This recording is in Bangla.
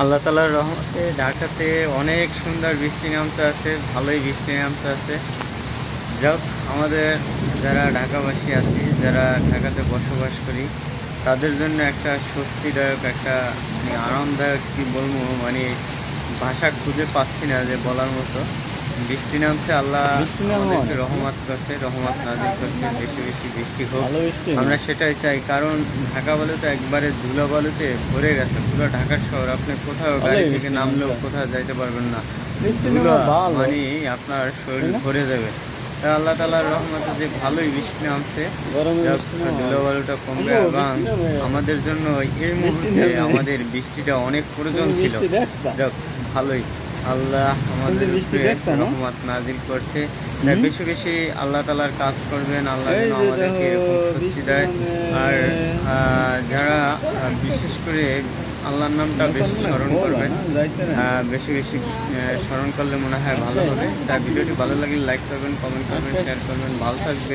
আল্লাহ তাআলার রহমতে ঢাকাতে অনেক সুন্দর বৃষ্টি নামতে আছে, ভালোই বৃষ্টি নামতে আছে। যাক, আমাদের যারা ঢাকাবাসী আছি, যারা ঢাকাতে বসবাস করি, তাদের জন্য একটা স্বস্তিদায়ক, একটা আরামদায়ক কি বলবো, ভাষা খুঁজে পাচ্ছি না যে বলার মতো। বৃষ্টি নামছে, আল্লাহ বৃষ্টি নামা আমাদেরকে মানে রহমত করছে, রহমত নাজিল করছে, বেশি বেশি বৃষ্টি হোক। ভালো বৃষ্টি আমরা সেটাই চাই, কারণ ঢাকা বালুতে একবারে ধুলাবালুতে ভরে গেছে পুরো ঢাকার শহর। আপনি কোথাও গাড়ি ভালোই থেকে বৃষ্টি নামলেও নামছে। কোথাও যাইতে পারবেন না, বৃষ্টি ধুলা নামা ভালো, মানে আপনার তাই শরীর না? ভরে যাবে। তা আল্লাহ তাআলার রহমতে যে ভালোই বৃষ্টি নামছে, গরমে যাক বৃষ্টি নামা ভালো। ধুলাবালুটা কমবে, আম্মু এবং বৃষ্টি নামে, আমাদের জন্য এই বৃষ্টি মুহূর্তে নামে। আমাদের বৃষ্টিটা অনেক প্রয়োজন তুমি ছিল। বৃষ্টি দেখতা? যাক, ভালোই আল্লাহ তুমি আমাদের বৃষ্টি উপরে দেখতা না? রহমত নাজিল করছে। তাই হুম? বেশি বেশি আল্লাহ তাআলার কাজ করবেন, আল্লাহ এই যেন যে আমাদেরকে দেখো এরকম স্বস্তি বৃষ্টি দেয়। নামে। আর যারা বিশেষ করে আল্লাহর নামটা নৌকার বেশি মনে স্মরণ খোলা করবেন, না, যাইতে না। বেশি বেশি স্মরণ করলে মনে হয় ভালো আছে? হবে। তাই ভিডিওটি ভালো লাগলে লাইক করবেন, কমেন্ট করবেন, শেয়ার করবেন, ভালো থাকবেন।